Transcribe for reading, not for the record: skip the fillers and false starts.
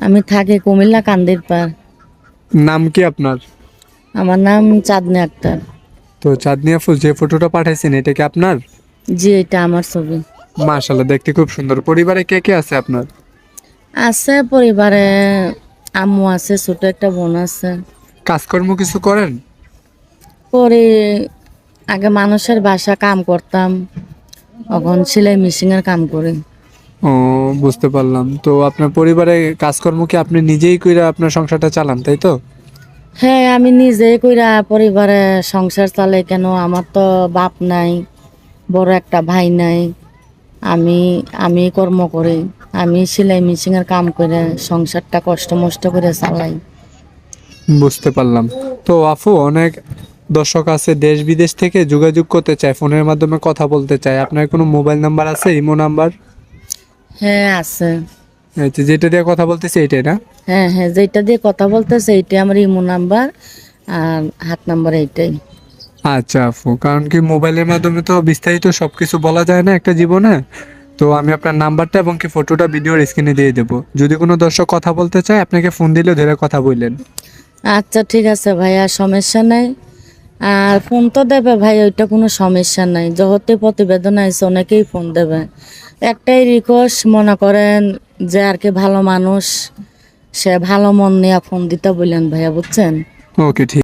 আমি থাকি কুমিল্লা কান্দির পার। নাম কি আপনার? আমার নাম চাঁদনি আক্তার। তো চাঁদনি আপু, যে ফটোটা পাঠাইছেন এটা কি আপনার? জি, এটা আমার ছবি। মাশাআল্লাহ, দেখতে খুব সুন্দর। পরিবারে কে কে আছে আপনার? আছে পরিবারে, আম্মু আছে, ছোট একটা বোন আছে। কাজকর্ম কিছু করেন? পরে আগে মানুষের বাসা কাম করতাম, এখন সেলাই মেশিনের কাম করি। ও, বুঝতে পারলাম। তো আপনার পরিবারে কাজকর্ম কি আপনি নিজেই কইরা আপনার সংসারটা চালান, তাই তো? হ্যাঁ, আমি নিজে কইরা পরিবারে সংসার চালাই। কেন, আমার তো বাপ নাই, বড় একটা ভাই নাই। আমি আমি কর্ম করি, আমি সেলাই মেশিনের কাম করে সংসারটা কষ্ট মষ্ট করে চালাই। বুঝতে পারলাম। তো আপু, অনেক দর্শক আছে দেশ বিদেশ থেকে যোগাযোগ করতে চায়, ফোনের মাধ্যমে কথা বলতে চায়। আপনার কোনো মোবাইল নাম্বার আছে, ইমো নাম্বার? হ্যাঁ, আছে। এই যে যেটা দিয়ে কথা বলতেছি এটাই না? হ্যাঁ হ্যাঁ, যেটা দিয়ে কথা বলতেছে এইটাই আমার ইমো নাম্বার, আর হাত নাম্বার এইটাই। আচ্ছা আপু, কারণ কি মোবাইলের মাধ্যমে তো বিস্তারিত সবকিছু বলা যায় না একটা জীবনে। তো আমি আপনার নাম্বারটা এবং কি ফটোটা ভিডিওর স্ক্রিনে দিয়ে দেবো। যদি কোনো দর্শক কথা বলতে চায় আপনাকে ফোন দিলে ধরে কথা বললেন। আচ্ছা, ঠিক আছে ভাইয়া, সমস্যা নাই। আর ফোন তো দেবে ভাই, ওইটা কোনো সমস্যা নাই। যহতে প্রতিবেদন আছে অনেকেই ফোন দেবে। একটাই রিকোয়েস্ট, মনে করেন যে আর কি ভালো মানুষ, সে ভালো মন নিয়ে ফোন দিতে বললেন ভাইয়া, বুঝছেন? ওকে, ঠিক।